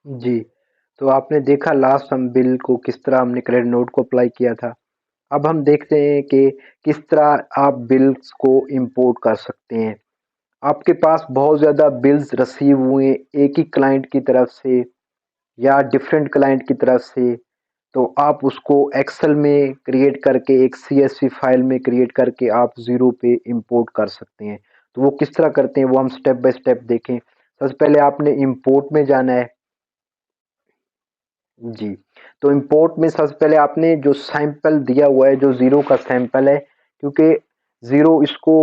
जी, तो आपने देखा लास्ट हम बिल को किस तरह हमने क्रेडिट नोट को अप्लाई किया था। अब हम देखते हैं कि किस तरह आप बिल्स को इंपोर्ट कर सकते हैं। आपके पास बहुत ज़्यादा बिल्स रिसीव हुए एक ही क्लाइंट की तरफ से या डिफरेंट क्लाइंट की तरफ से, तो आप उसको एक्सेल में क्रिएट करके एक सीएसवी फाइल में क्रिएट करके आप ज़ीरो पे इंपोर्ट कर सकते हैं। तो वो किस तरह करते हैं वो हम स्टेप बाय स्टेप देखें। सबसे पहले आपने इंपोर्ट में जाना है। जी, तो इंपोर्ट में सबसे पहले आपने जो सैंपल दिया हुआ है, जो ज़ीरो का सैंपल है, क्योंकि ज़ीरो इसको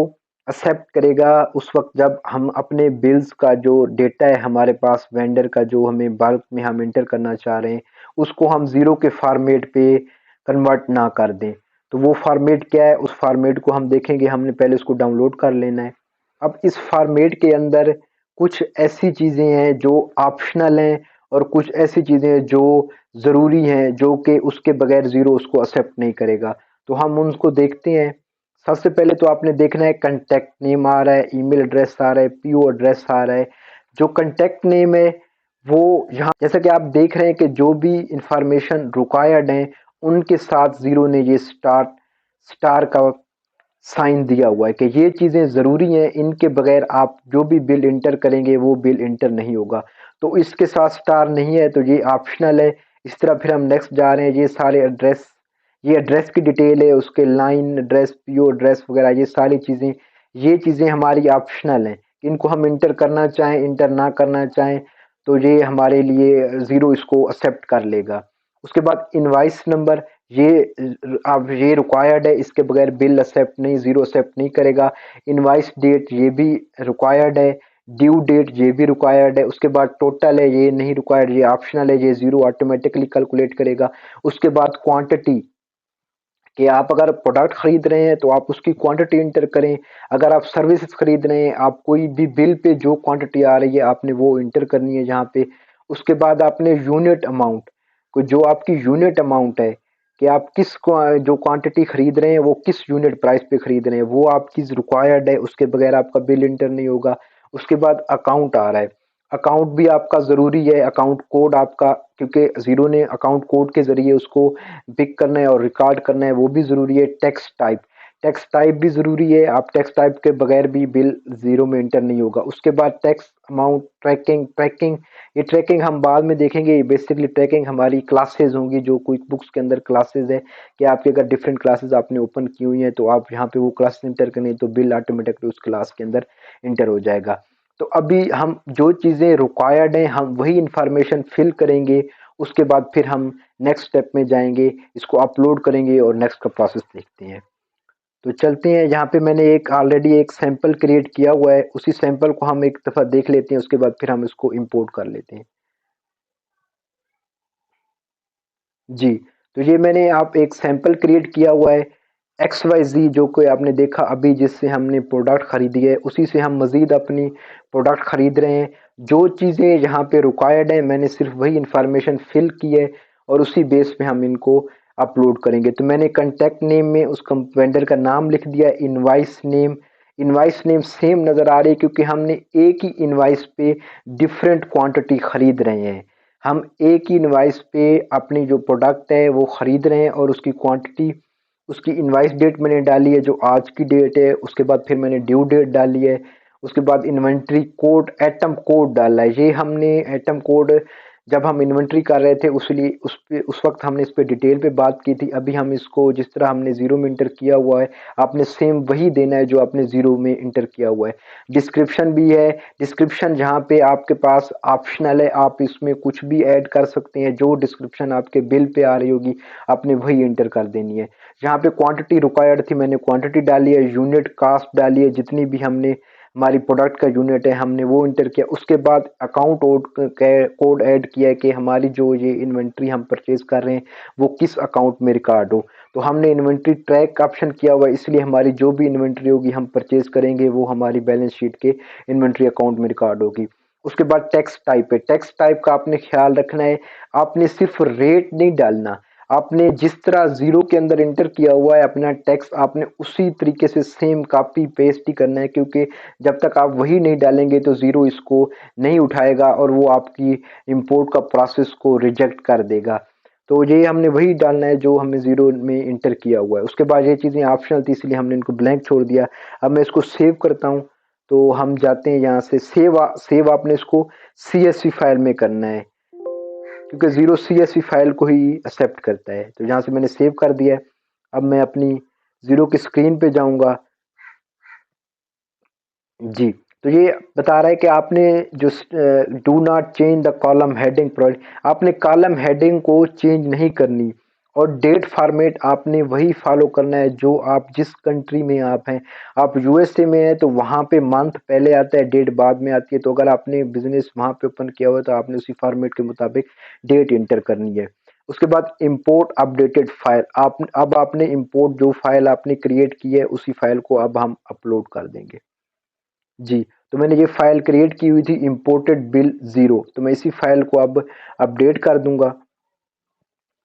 एक्सेप्ट करेगा उस वक़्त जब हम अपने बिल्स का जो डेटा है हमारे पास वेंडर का जो हमें बल्क में हम एंटर करना चाह रहे हैं, उसको हम ज़ीरो के फॉर्मेट पे कन्वर्ट ना कर दें। तो वो फॉर्मेट क्या है, उस फॉर्मेट को हम देखेंगे, हमने पहले उसको डाउनलोड कर लेना है। अब इस फॉर्मेट के अंदर कुछ ऐसी चीज़ें हैं जो ऑप्शनल हैं और कुछ ऐसी चीज़ें हैं जो ज़रूरी हैं, जो कि उसके बगैर ज़ीरो उसको एक्सेप्ट नहीं करेगा। तो हम उनको देखते हैं। सबसे पहले तो आपने देखना है कॉन्टैक्ट नेम आ रहा है, ईमेल एड्रेस आ रहा है, पीओ एड्रेस आ रहा है। जो कॉन्टैक्ट नेम है वो यहाँ जैसा कि आप देख रहे हैं कि जो भी इंफॉर्मेशन रिक्वायर्ड है उनके साथ ज़ीरो ने ये स्टार का साइन दिया हुआ है कि ये चीज़ें ज़रूरी हैं, इनके बगैर आप जो भी बिल इंटर करेंगे वो बिल इंटर नहीं होगा। तो इसके साथ स्टार नहीं है तो ये ऑप्शनल है। इस तरह फिर हम नेक्स्ट जा रहे हैं, ये सारे एड्रेस, ये एड्रेस की डिटेल है, उसके लाइन एड्रेस, पीओ एड्रेस वगैरह, ये चीज़ें हमारी ऑप्शनल हैं। इनको हम इंटर करना चाहें, इंटर ना करना चाहें, तो ये हमारे लिए ज़ीरो इसको एक्सेप्ट कर लेगा। उसके बाद इनवाइस नंबर, ये अब ये रिक्वायर्ड है, इसके बगैर बिल एक्सेप्ट नहीं, ज़ीरो एक्सेप्ट नहीं करेगा। इनवाइस डेट ये भी रिक्वायर्ड है। ड्यू डेट ये भी रिक्वायर्ड है। उसके बाद टोटल है, ये नहीं रिक्वायर्ड, ये ऑप्शनल है, ये ज़ीरो ऑटोमेटिकली कैलकुलेट करेगा। उसके बाद क्वांटिटी, कि आप अगर प्रोडक्ट खरीद रहे हैं तो आप उसकी क्वांटिटी इंटर करें। अगर आप सर्विसेज खरीद रहे हैं, आप कोई भी बिल पे जो क्वांटिटी आ रही है आपने वो इंटर करनी है यहाँ पे। उसके बाद आपने यूनिट अमाउंट को, जो आपकी यूनिट अमाउंट है कि आप जो क्वांटिटी खरीद रहे हैं वो किस यूनिट प्राइस पे खरीद रहे हैं वो आपकी रिक्वायर्ड है, उसके बगैर आपका बिल इंटर नहीं होगा। उसके बाद अकाउंट आ रहा है, अकाउंट भी आपका ज़रूरी है, अकाउंट कोड आपका, क्योंकि ज़ीरो ने अकाउंट कोड के ज़रिए उसको पिक करना है और रिकॉर्ड करना है, वो भी ज़रूरी है। टैक्स टाइप भी ज़रूरी है, आप टैक्स टाइप के बगैर भी बिल ज़ीरो में इंटर नहीं होगा। उसके बाद टैक्स अमाउंट, ट्रैकिंग, ये ट्रैकिंग हम बाद में देखेंगे। बेसिकली ट्रैकिंग हमारी क्लासेस होंगी, जो क्विक बुक्स के अंदर क्लासेस है, कि आपकी अगर डिफरेंट क्लासेस आपने ओपन की हुई हैं तो आप यहाँ पे वो क्लास इंटर करें तो बिल ऑटोमेटिकली उस क्लास के अंदर इंटर हो जाएगा। तो अभी हम जो चीज़ें रिक्वायर्ड हैं हम वही इंफॉर्मेशन फिल करेंगे। उसके बाद फिर हम नेक्स्ट स्टेप में जाएंगे, इसको अपलोड करेंगे और नेक्स्ट का प्रोसेस देखते हैं। तो चलते हैं, यहाँ पे मैंने एक ऑलरेडी एक सैंपल क्रिएट किया हुआ है, उसी सैंपल को हम एक दफ़ा देख लेते हैं, उसके बाद फिर हम इसको इंपोर्ट कर लेते हैं। जी, तो ये मैंने आप एक सैंपल क्रिएट किया हुआ है, एक्स वाई जी, जो कि आपने देखा अभी जिससे हमने प्रोडक्ट खरीदी है उसी से हम मज़ीद अपनी प्रोडक्ट खरीद रहे हैं। जो चीज़ें यहाँ पे रिक्वायर्ड है मैंने सिर्फ वही इंफॉर्मेशन फिल की है और उसी बेस पे हम इनको अपलोड करेंगे। तो मैंने कॉन्टैक्ट नेम में उस वेंडर का नाम लिख दिया, इनवाइस नेम सेम नज़र आ रही है क्योंकि हमने एक ही इनवाइस पे डिफरेंट क्वांटिटी खरीद रहे हैं। हम एक ही इनवाइस पे अपनी जो प्रोडक्ट है वो खरीद रहे हैं और उसकी क्वांटिटी, उसकी इनवाइस डेट मैंने डाली है जो आज की डेट है। उसके बाद फिर मैंने ड्यू डेट डाली है। उसके बाद इन्वेंट्री कोड, एटम कोड डाला है। ये हमने एटम कोड जब हम इन्वेंट्री कर रहे थे उसलिए उस वक्त हमने इस पे डिटेल पे बात की थी। अभी हम इसको जिस तरह हमने ज़ीरो में इंटर किया हुआ है आपने सेम वही देना है जो आपने ज़ीरो में इंटर किया हुआ है। डिस्क्रिप्शन भी है, डिस्क्रिप्शन जहाँ पे आपके पास ऑप्शनल है, आप इसमें कुछ भी ऐड कर सकते हैं। जो डिस्क्रिप्शन आपके बिल पे आ रही होगी आपने वही इंटर कर देनी है। जहाँ पे क्वांटिटी रिक्वायर्ड थी मैंने क्वांटिटी डाली है, यूनिट कास्ट डाली है, जितनी भी हमने हमारी प्रोडक्ट का यूनिट है हमने वो इंटर किया। उसके बाद अकाउंट कोड ऐड किया है कि हमारी जो ये इन्वेंट्री हम परचेज कर रहे हैं वो किस अकाउंट में रिकॉर्ड हो। तो हमने इन्वेंट्री ट्रैक का ऑप्शन किया हुआ है, इसलिए हमारी जो भी इन्वेंट्री होगी हम परचेज करेंगे वो हमारी बैलेंस शीट के इन्वेंट्री अकाउंट में रिकॉर्ड होगी। उसके बाद टैक्स टाइप है, टैक्स टाइप का आपने ख्याल रखना है, आपने सिर्फ रेट नहीं डालना, आपने जिस तरह जीरो के अंदर इंटर किया हुआ है अपना टैक्स, आपने उसी तरीके से सेम कॉपी पेस्ट ही करना है, क्योंकि जब तक आप वही नहीं डालेंगे तो जीरो इसको नहीं उठाएगा और वो आपकी इंपोर्ट का प्रोसेस को रिजेक्ट कर देगा। तो ये हमने वही डालना है जो हमने जीरो में इंटर किया हुआ है। उसके बाद ये चीज़ें ऑप्शनल थी इसलिए हमने इनको ब्लैंक छोड़ दिया। अब मैं इसको सेव करता हूँ, तो हम जाते हैं यहाँ से सेव आपने इसको CSV फाइल में करना है, क्योंकि जीरो CSV फाइल को ही एक्सेप्ट करता है। तो यहाँ से मैंने सेव कर दिया है। अब मैं अपनी जीरो की स्क्रीन पे जाऊंगा। जी, तो ये बता रहा है कि आपने जो do not change the column heading provide, आपने कॉलम हेडिंग को चेंज नहीं करनी, और डेट फॉर्मेट आपने वही फॉलो करना है जो आप जिस कंट्री में आप हैं। आप USA में हैं तो वहाँ पे मंथ पहले आता है, डेट बाद में आती है। तो अगर आपने बिजनेस वहाँ पे ओपन किया हुआ है तो आपने उसी फॉर्मेट के मुताबिक डेट इंटर करनी है। उसके बाद इंपोर्ट अपडेटेड फाइल, आप अब आपने इंपोर्ट जो फाइल आपने क्रिएट की है उसी फाइल को अब हम अपलोड कर देंगे। जी, तो मैंने ये फाइल क्रिएट की हुई थी इंपोर्टेड बिल जीरो, तो मैं इसी फाइल को अब अपडेट कर दूंगा,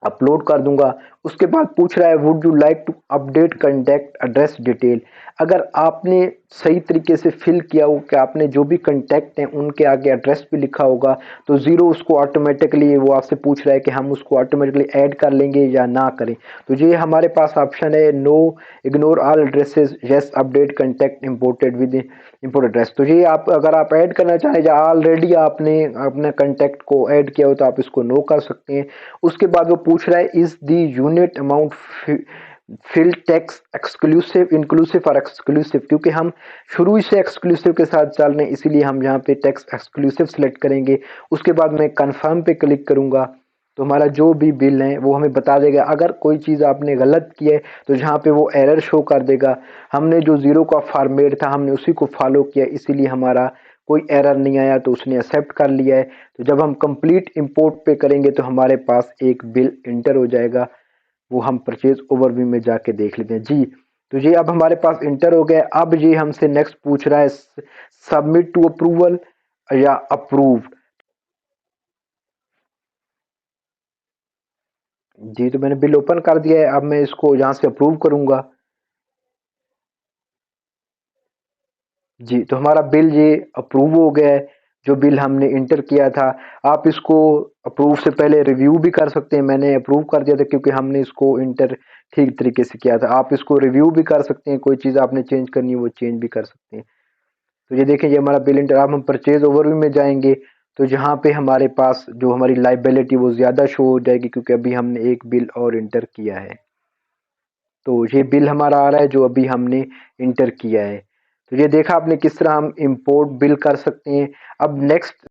अपलोड कर दूंगा। उसके बाद पूछ रहा है would you like to update contact address detail. अगर आपने सही तरीके से फिल किया हो कि आपने जो भी कंटैक्ट हैं उनके आगे एड्रेस भी लिखा होगा, तो जीरो उसको ऑटोमेटिकली वो आपसे पूछ रहा है कि हम उसको ऑटोमेटिकली ऐड कर लेंगे या ना करें। तो ये हमारे पास ऑप्शन है no, ignore all addresses, yes update contact imported with import address. तो ये आप अगर आप ऐड करना चाहें या ऑलरेडी आपने अपने कंटैक्ट को ऐड किया हो तो आप इसको नो कर सकते हैं। उसके बाद वो पूछ रहा है is the unit amount fill tax exclusive inclusive और एक्सक्लूसिव, क्योंकि हम शुरू से एक्सक्लूसिव के साथ चल रहे हैं इसीलिए हम यहाँ पे टैक्स एक्सक्लूसिव सेलेक्ट करेंगे। उसके बाद मैं कंफर्म पे क्लिक करूंगा, तो हमारा जो भी बिल है वो हमें बता देगा। अगर कोई चीज़ आपने गलत की है तो जहाँ पे वो एरर शो कर देगा। हमने जो जीरो का फॉर्मेट था हमने उसी को फॉलो किया, इसीलिए हमारा कोई एरर नहीं आया, तो उसने एक्सेप्ट कर लिया है। तो जब हम कंप्लीट इंपोर्ट पे करेंगे तो हमारे पास एक बिल इंटर हो जाएगा, वो हम परचेज ओवरव्यू में जाके देख लेते हैं। जी, तो ये अब हमारे पास इंटर हो गया। अब ये हमसे नेक्स्ट पूछ रहा है सबमिट टू अप्रूवल या अप्रूव। जी, तो मैंने बिल ओपन कर दिया है, अब मैं इसको यहाँ से अप्रूव करूंगा। जी, तो हमारा बिल ये अप्रूव हो गया है, जो बिल हमने इंटर किया था। आप इसको अप्रूव से पहले रिव्यू भी कर सकते हैं, मैंने अप्रूव कर दिया था क्योंकि हमने इसको इंटर ठीक तरीके से किया था। आप इसको रिव्यू भी कर सकते हैं, कोई चीज़ आपने चेंज करनी है वो चेंज भी कर सकते हैं। तो ये देखें, ये हमारा बिल इंटर। अब हम परचेज ओवरव्यू में जाएंगे तो जहाँ पे हमारे पास जो हमारी लाइबिलिटी वो ज़्यादा शो हो जाएगी, क्योंकि अभी हमने एक बिल और इंटर किया है। तो ये बिल हमारा आ रहा है जो अभी हमने इंटर किया है। तो ये देखा आपने किस तरह हम इंपोर्ट बिल कर सकते हैं। अब नेक्स्ट